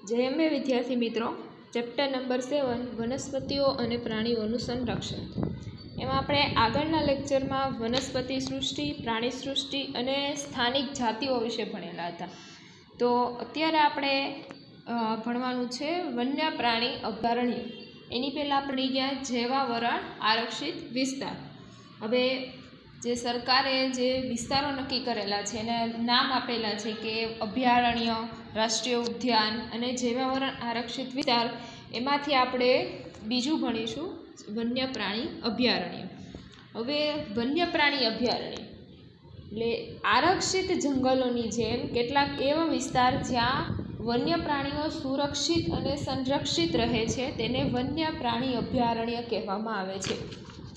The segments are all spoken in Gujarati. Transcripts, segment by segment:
જય અંબે વિદ્યાર્થી મિત્રો, ચેપ્ટર નંબર 7 વનસ્પતિઓ અને પ્રાણીઓનું સંરક્ષણ. એમાં આપણે આગળના લેક્ચરમાં વનસ્પતિ સૃષ્ટિ, પ્રાણી સૃષ્ટિ અને સ્થાનિક જાતિઓ વિશે ભણેલા હતા. તો અત્યારે આપણે ભણવાનું છે વન્ય પ્રાણી અભયારણ્ય. એની પહેલાં આપણે ગયા જૈવાવરણ આરક્ષિત વિસ્તાર. હવે જે સરકારે જે વિસ્તારો નક્કી કરેલા છે એને નામ આપેલા છે કે અભયારણ્ય, રાષ્ટ્રીય ઉદ્યાન અને જૈવાવરણ આરક્ષિત વિસ્તાર. એમાંથી આપણે બીજું ભણીશું વન્ય પ્રાણી અભયારણ્ય. હવે વન્ય પ્રાણી અભયારણ્ય એટલે આરક્ષિત જંગલોની જેમ કેટલાક એવા વિસ્તાર જ્યાં વન્ય પ્રાણીઓ સુરક્ષિત અને સંરક્ષિત રહે છે તેને વન્ય પ્રાણી અભયારણ્ય કહેવામાં આવે છે.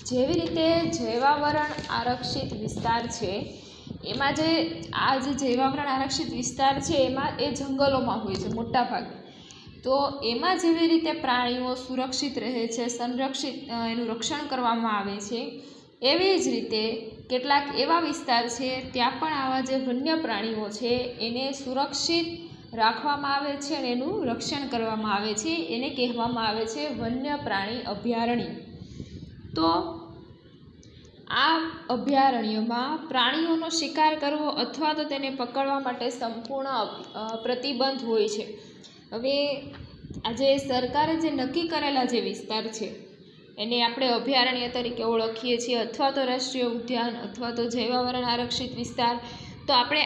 જેવી રીતે જૈવાવરણ આરક્ષિત વિસ્તાર છે એમાં જે જૈવાવરણ આરક્ષિત વિસ્તાર છે એમાં એ જંગલોમાં હોય છે મોટા ભાગે. તો એમાં જેવી રીતે પ્રાણીઓ સુરક્ષિત રહે છે, સંરક્ષિત એનું રક્ષણ કરવામાં આવે છે, એવી જ રીતે કેટલાક એવા વિસ્તાર છે ત્યાં પણ આવા જે વન્ય પ્રાણીઓ છે એને સુરક્ષિત રાખવામાં આવે છે અને એનું રક્ષણ કરવામાં આવે છે. એને કહેવામાં આવે છે વન્ય પ્રાણી અભયારણ્ય. તો આ અભયારણ્યમાં પ્રાણીઓનો શિકાર કરવો અથવા તો તેને પકડવા માટે સંપૂર્ણ પ્રતિબંધ હોય છે. હવે આજે સરકારે જે નક્કી કરેલા જે વિસ્તાર છે એને આપણે અભયારણ્ય તરીકે ઓળખીએ છીએ, અથવા તો રાષ્ટ્રીય ઉદ્યાન અથવા તો જૈવાવરણ આરક્ષિત વિસ્તાર. તો આપણે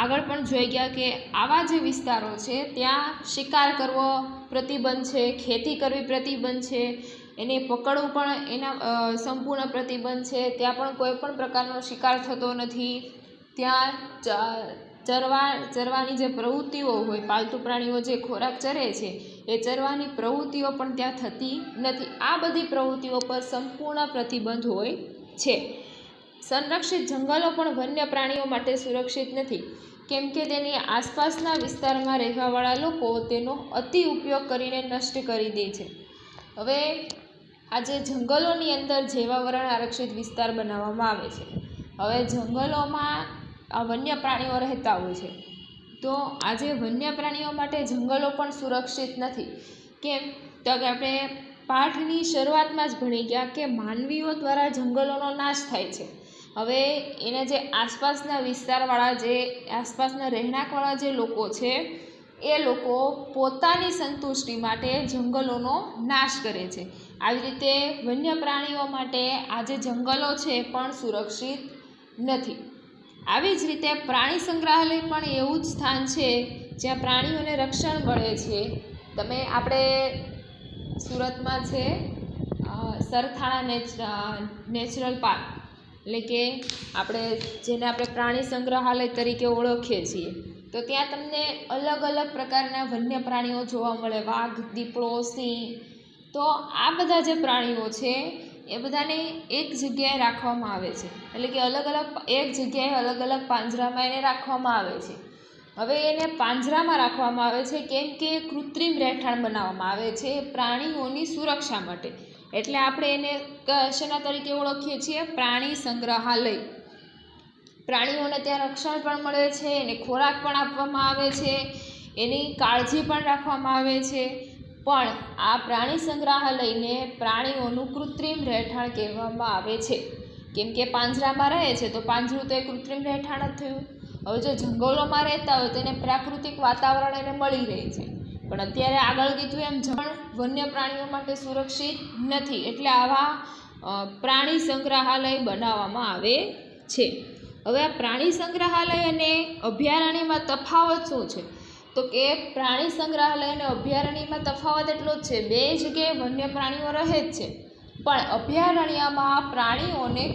આગળ પણ જોઈ ગયા કે આવા જે વિસ્તારો છે ત્યાં શિકાર કરવો પ્રતિબંધ છે, ખેતી કરવી પ્રતિબંધ છે, એને પકડવું પણ એના સંપૂર્ણ પ્રતિબંધ છે. ત્યાં પણ કોઈ પણ પ્રકારનો શિકાર થતો નથી. ત્યાં ચરવાની જે પ્રવૃત્તિઓ હોય, પાલતુ પ્રાણીઓ જે ખોરાક ચરે છે એ ચરવાની પ્રવૃત્તિઓ પણ ત્યાં થતી નથી. આ બધી પ્રવૃત્તિઓ પર સંપૂર્ણ પ્રતિબંધ હોય છે. સંરક્ષિત જંગલો પણ વન્ય પ્રાણીઓ માટે સુરક્ષિત નથી, કેમ કે તેની આસપાસના વિસ્તારમાં રહેવાવાળા લોકો તેનો અતિ ઉપયોગ કરીને નષ્ટ કરી દે છે. હવે આજે જંગલોની અંદર જૈવાવરણ આરક્ષિત વિસ્તાર બનાવવામાં આવે છે. હવે જંગલોમાં આ વન્ય પ્રાણીઓ રહેતા હોય છે, તો આજે વન્ય પ્રાણીઓ માટે જંગલો પણ સુરક્ષિત નથી. કેમ તો કે આપણે પાઠની શરૂઆતમાં જ ભણી ગયા કે માનવીઓ દ્વારા જંગલોનો નાશ થાય છે. હવે એના જે આસપાસના વિસ્તારવાળા, જે આસપાસના રહેણાંકવાળા જે લોકો છે એ લોકો પોતાની સંતુષ્ટિ માટે જંગલોનો નાશ કરે છે. આવી રીતે વન્ય પ્રાણીઓ માટે આ જે જંગલો છે એ પણ સુરક્ષિત નથી. આવી જ રીતે પ્રાણી સંગ્રહાલય પણ એવું જ સ્થાન છે જ્યાં પ્રાણીઓને રક્ષણ મળે છે. આપણે સુરતમાં છે સરથાણા નેચરલ પાર્ક, એટલે કે જેને આપણે પ્રાણી સંગ્રહાલય તરીકે ઓળખીએ છીએ. તો ત્યાં તમને અલગ અલગ પ્રકારના વન્ય પ્રાણીઓ જોવા મળે, વાઘ, દીપડો, સિંહ. તો આ બધા જે પ્રાણીઓ છે એ બધાને એક જગ્યાએ રાખવામાં આવે છે, એટલે કે એક જગ્યાએ અલગ અલગ પાંજરામાં એને રાખવામાં આવે છે. હવે એને પાંજરામાં રાખવામાં આવે છે કેમ કે કૃત્રિમ રહેઠાણ બનાવવામાં આવે છે પ્રાણીઓની સુરક્ષા માટે. એટલે આપણે એને શેના તરીકે ઓળખીએ છીએ? પ્રાણી સંગ્રહાલય. પ્રાણીઓને ત્યાં રક્ષણ પણ મળે છે, એને ખોરાક પણ આપવામાં આવે છે, એની કાળજી પણ રાખવામાં આવે છે. પણ આ પ્રાણી સંગ્રહાલયને પ્રાણીઓનું કૃત્રિમ રહેઠાણ કહેવામાં આવે છે, કેમ કે પાંજરામાં રહે છે તો પાંજરું તો એ કૃત્રિમ રહેઠાણ જ થયું. હવે જો જંગલોમાં રહેતા હોય તો એને પ્રાકૃતિક વાતાવરણ એને મળી રહે છે. પણ અત્યારે આગળ કીધું એમ વન્ય પ્રાણીઓ માટે સુરક્ષિત નથી, એટલે આવા પ્રાણી સંગ્રહાલય બનાવવામાં આવે છે. હવે આ પ્રાણી સંગ્રહાલય અને અભયારણ્યમાં તફાવત શું છે? તો કે પ્રાણી સંગ્રહાલય અને અભયારણ્યમાં તફાવત એટલો જ છે, બે જગ્યાએ વન્ય પ્રાણીઓ રહે જ છે, પણ અભયારણ્યમાં પ્રાણીઓને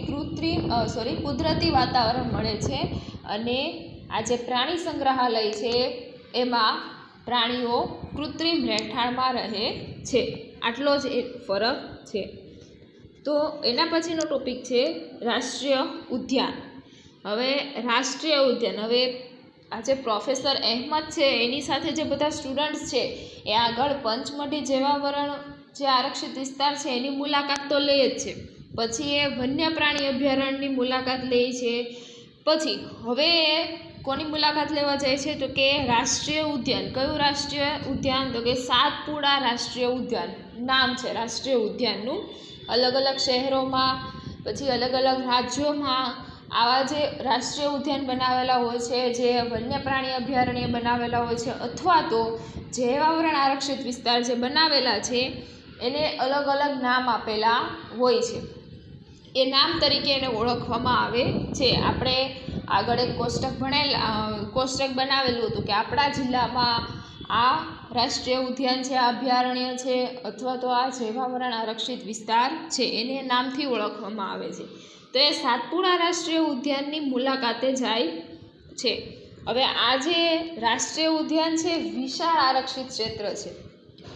કુદરતી વાતાવરણ મળે છે અને આ જે પ્રાણી સંગ્રહાલય છે એમાં પ્રાણીઓ કૃત્રિમ રહેઠાણમાં રહે છે. આટલો જ એક ફરક છે. તો એના પછીનો ટોપિક છે રાષ્ટ્રીય ઉદ્યાન. હવે રાષ્ટ્રીય ઉદ્યાન, હવે આજે પ્રોફેસર અહેમદ છે એની સાથે જે બધા સ્ટુડન્ટ્સ છે એ આગળ પંચમઢી જૈવાવરણ જે આરક્ષિત વિસ્તાર છે એની મુલાકાત તો લે જ છે, પછી એ વન્ય પ્રાણી અભયારણ્યની મુલાકાત લે છે. પછી હવે કોની મુલાકાત લેવા જાય છે? તો કે રાષ્ટ્રીય ઉદ્યાન. કયું રાષ્ટ્રીય ઉદ્યાન? તો કે સાતપુડા રાષ્ટ્રીય ઉદ્યાન નામ છે રાષ્ટ્રીય ઉદ્યાનનું. અલગ અલગ શહેરોમાં પછી અલગ અલગ રાજ્યોમાં આવા જે રાષ્ટ્રીય ઉદ્યાન બનાવેલા હોય છે, જે વન્ય પ્રાણી અભયારણ્ય બનાવેલા હોય છે, અથવા તો જૈવાવરણ આરક્ષિત વિસ્તાર જે બનાવેલા છે એને અલગ અલગ નામ આપેલા હોય છે. એ નામ તરીકે એને ઓળખવામાં આવે છે. આપણે આગળ એક કોષ્ટક બનાવેલું હતું કે આપણા જિલ્લામાં આ રાષ્ટ્રીય ઉદ્યાન છે, આ અભયારણ્ય છે, અથવા તો આ જૈવાવરણ આરક્ષિત વિસ્તાર છે, એને નામથી ઓળખવામાં આવે છે. તો એ સાતપુડા રાષ્ટ્રીય ઉદ્યાનની મુલાકાતે જાય છે. હવે આ જે રાષ્ટ્રીય ઉદ્યાન છે વિશાળ આરક્ષિત ક્ષેત્ર છે.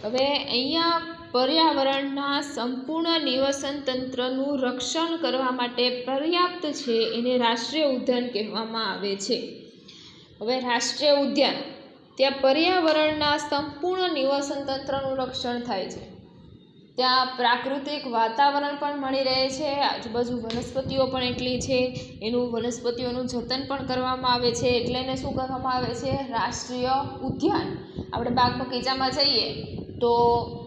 હવે અહીંયા પર્યાવરણના સંપૂર્ણ નિવસન તંત્રનું રક્ષણ કરવા માટે પર્યાપ્ત છે એને રાષ્ટ્રીય ઉદ્યાન કહેવામાં આવે છે. હવે રાષ્ટ્રીય ઉદ્યાન ત્યાં પર્યાવરણના સંપૂર્ણ નિવસન તંત્રનું રક્ષણ થાય છે. ત્યાં પ્રાકૃતિક વાતાવરણ પણ મળી રહે છે, આજુબાજુ વનસ્પતિઓ પણ એટલી છે, એનું વનસ્પતિઓનું જતન પણ કરવામાં આવે છે. એટલે એને શું કહેવામાં આવે છે? રાષ્ટ્રીય ઉદ્યાન. આપણે બાગ બગીચામાં જઈએ તો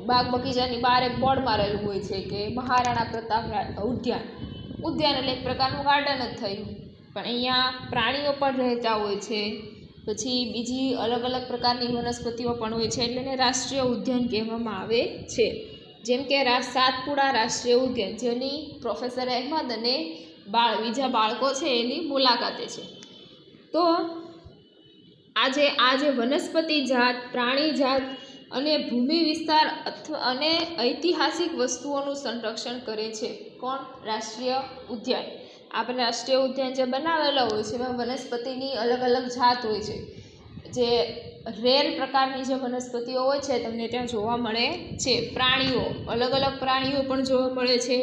બાગ બગીચાની બહાર એક બોર્ડ મારેલું હોય છે કે મહારાણા પ્રતાપ ઉદ્યાન. ઉદ્યાન એટલે એક પ્રકારનું ગાર્ડન જ થયું, પણ અહીંયા પ્રાણીઓ પણ રહેતા હોય છે, પછી બીજી અલગ અલગ પ્રકારની વનસ્પતિઓ પણ હોય છે, એટલે એને રાષ્ટ્રીય ઉદ્યાન કહેવામાં આવે છે. જેમ કે સાતપુડા રાષ્ટ્રીય ઉદ્યાન, જેની પ્રોફેસર અહેમદ અને બીજા બાળકો છે એની મુલાકાતે છે. તો આ જે વનસ્પતિ જાત, પ્રાણી જાત અને ભૂમિ વિસ્તાર અને ઐતિહાસિક વસ્તુઓનું સંરક્ષણ કરે છે. કોણ? રાષ્ટ્રીય ઉદ્યાન. આપણે રાષ્ટ્રીય ઉદ્યાન જે બનાવેલા હોય છે એમાં વનસ્પતિની અલગ અલગ જાત હોય છે. જે રેર પ્રકારની જે વનસ્પતિઓ હોય છે તમને ત્યાં જોવા મળે છે. પ્રાણીઓ, અલગ અલગ પ્રાણીઓ પણ જોવા મળે છે.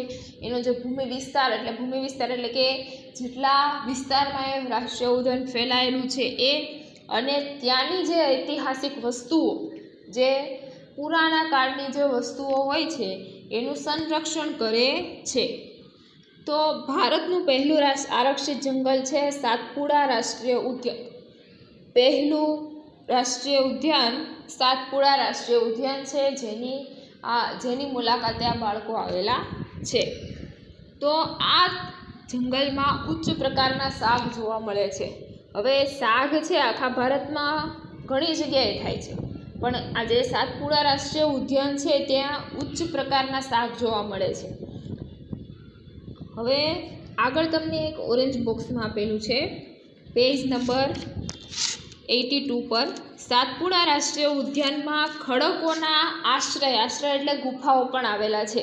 એનો જે ભૂમિ વિસ્તાર એટલે કે જેટલા વિસ્તારમાં એ રાષ્ટ્રીય ઉદ્યાન ફેલાયેલું છે એ, અને ત્યાંની જે ઐતિહાસિક વસ્તુઓ, જે પુરાના કાળની જે વસ્તુઓ હોય છે એનું સંરક્ષણ કરે છે. તો ભારતનું પહેલું આરક્ષિત જંગલ છે સાતપુડા રાષ્ટ્રીય ઉદ્યાન. પહેલું રાષ્ટ્રીય ઉદ્યાન સાતપુડા રાષ્ટ્રીય ઉદ્યાન છે, જેની મુલાકાતે આ બાળકો આવેલા છે. તો આ જંગલમાં ઉચ્ચ પ્રકારના શાક જોવા મળે છે. હવે શાક છે આખા ભારતમાં ઘણી જગ્યાએ થાય છે, પણ આ જે સાતપુડા રાષ્ટ્રીય ઉદ્યાન છે ત્યાં ઉચ્ચ પ્રકારના શાક જોવા મળે છે. હવે આગળ તમને એક ઓરેન્જ બોક્સમાં આપેલું છે, પેજ નંબર 82 પર. સાતપુડા રાષ્ટ્રીય ઉદ્યાનમાં ખડકોના આશ્રય એટલે ગુફાઓ પણ આવેલા છે.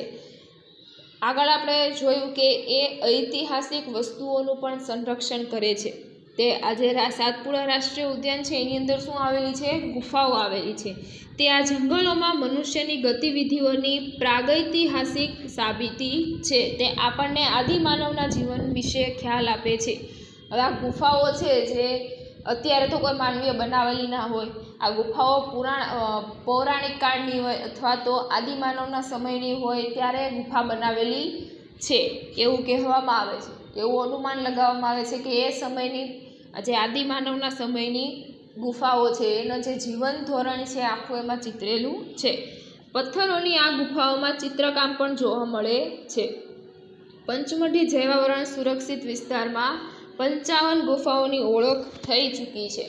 આગળ આપણે જોયું કે એ ઐતિહાસિક વસ્તુઓનું પણ સંરક્ષણ કરે છે. તે આજે સાતપુડા રાષ્ટ્રીય ઉદ્યાન છે એની અંદર શું આવેલી છે? ગુફાઓ આવેલી છે. તે આ જંગલોમાં મનુષ્યની ગતિવિધિઓની પ્રાગૈતિહાસિક સાબિતી છે. તે આપણને આદિમાનવના જીવન વિશે ખ્યાલ આપે છે. હવે આ ગુફાઓ છે જે અત્યારે તો કોઈ માનવીએ બનાવેલી ના હોય, આ ગુફાઓ પૌરાણિક કાળની હોય અથવા તો આદિમાનવના સમયની હોય ત્યારે ગુફા બનાવેલી છે એવું કહેવામાં આવે છે. એવું અનુમાન લગાવવામાં આવે છે કે એ સમયની જે આદિમાનવના સમયની ગુફાઓ છે એનું જે જીવન ધોરણ છે આખું એમાં ચિતરેલું છે. પથ્થરોની આ ગુફાઓમાં ચિત્રકામ પણ જોવા મળે છે. પંચમઢી જૈવાવરણ સુરક્ષિત વિસ્તારમાં 55 ગુફાઓની ઓળખ થઈ ચૂકી છે.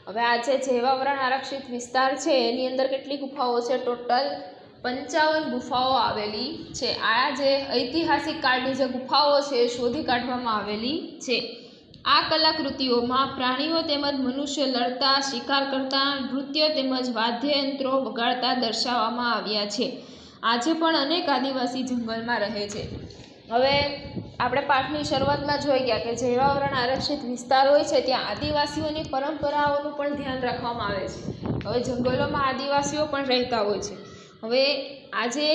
હવે આ જે જૈવાવરણ આરક્ષિત વિસ્તાર છે એની અંદર કેટલી ગુફાઓ છે? ટોટલ 55 ગુફાઓ આવેલી છે. આ જે ઐતિહાસિક કાળની જે ગુફાઓ છે એ શોધી કાઢવામાં આવેલી છે. આ કલાકૃતિઓમાં પ્રાણીઓ તેમજ મનુષ્ય લડતા, શિકાર કરતા, નૃત્ય તેમજ વાદ્યયંત્રો વગાડતા દર્શાવવામાં આવ્યા છે. આજે પણ અનેક આદિવાસી જંગલમાં રહે છે. હવે આપણે પાઠની શરૂઆતમાં જોઈ ગયા કે જૈવાવરણ આરક્ષિત વિસ્તાર હોય છે ત્યાં આદિવાસીઓની પરંપરાઓનું પણ ધ્યાન રાખવામાં આવે છે. હવે જંગલોમાં આદિવાસીઓ પણ રહેતા હોય છે. હવે આજે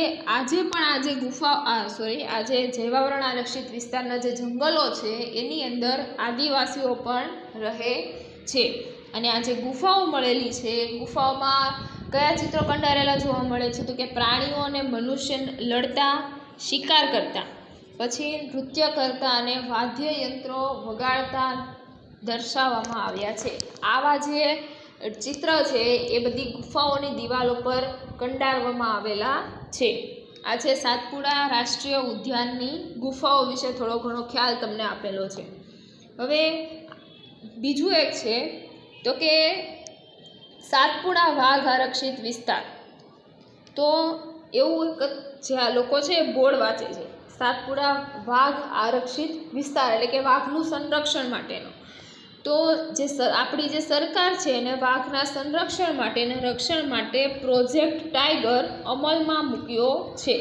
જૈવાવરણ આરક્ષિત વિસ્તારના જે જંગલો છે એની અંદર આદિવાસીઓ પણ રહે છે. અને આ જે ગુફાઓ મળેલી છે ગુફાઓમાં કયા ચિત્રો કંડારેલા જોવા મળે છે? તો કે પ્રાણીઓ અને મનુષ્ય લડતા, શિકાર કરતા, પછી નૃત્ય કરતા અને વાદ્યયંત્રો વગાડતા દર્શાવવામાં આવ્યા છે. આવા જે ચિત્ર છે એ બધી ગુફાઓની દિવાલો પર કંડારવામાં આવેલા છે. આ છે સાતપુડા રાષ્ટ્રીય ઉદ્યાનની ગુફાઓ વિશે થોડો ઘણો ખ્યાલ તમને આપેલો છે. હવે બીજું એક છે તો કે સાતપુડા વાઘ આરક્ષિત વિસ્તાર. તો એવું એક જ્યાં લોકો છે બોર્ડ વાંચે છે, સાતપુડા વાઘ આરક્ષિત વિસ્તાર એટલે કે વાઘનું સંરક્ષણ માટેનો. તો જે આપણી જે સરકાર છે એને વાઘના સંરક્ષણ માટે અને રક્ષણ માટે પ્રોજેક્ટ ટાઈગર અમલમાં મૂક્યો છે.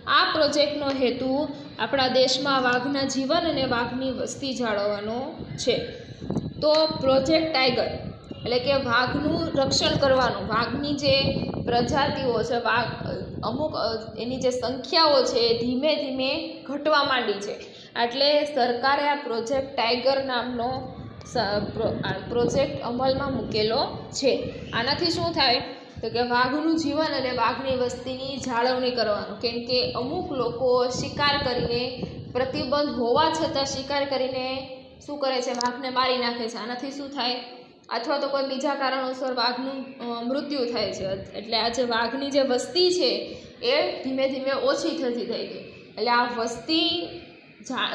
આ પ્રોજેક્ટનો હેતુ આપણા દેશમાં વાઘના જીવન અને વાઘની વસ્તી જાળવવાનો છે. તો પ્રોજેક્ટ ટાઈગર એટલે કે વાઘનું રક્ષણ કરવાનું, વાઘની જે પ્રજાતિઓ છે, વાઘ અમુક એની જે સંખ્યાઓ છે એ ધીમે ધીમે ઘટવા માંડી છે. એટલે સરકારે આ પ્રોજેક્ટ ટાઈગર નામનો પ્રોજેક્ટ અમલમાં મૂકેલો છે. આનાથી શું થાય તો કે વાઘનું જીવન અને વાઘની વસ્તીની જાળવણી કરવાનું. કેમ કે અમુક લોકો શિકાર કરીને, પ્રતિબંધ હોવા છતાં શિકાર કરીને શું કરે છે, વાઘને મારી નાખે છે. આનાથી શું થાય, અથવા તો કોઈ બીજા કારણોસર વાઘનું મૃત્યુ થાય છે. એટલે આ જે વાઘની જે વસ્તી છે એ ધીમે ધીમે ઓછી થતી થઈ ગઈ. એટલે આ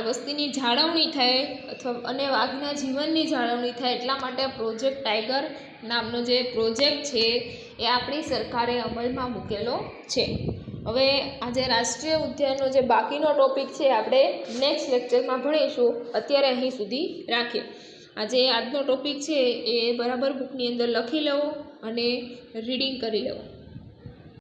વસ્તીની જાળવણી થાય અથવા અને વાઘના જીવનની જાળવણી થાય એટલા માટે પ્રોજેક્ટ ટાઈગર નામનો જે પ્રોજેક્ટ છે એ આપણી સરકારે અમલમાં મૂકેલો છે. હવે આજે રાષ્ટ્રીય ઉદ્યાનનો જે બાકીનો ટોપિક છે આપણે નેક્સ્ટ લેક્ચરમાં ભણીશું. અત્યારે અહીં સુધી રાખીએ. આજનો ટોપિક છે એ બરાબર બુકની અંદર લખી લેવો અને રીડિંગ કરી લેવો.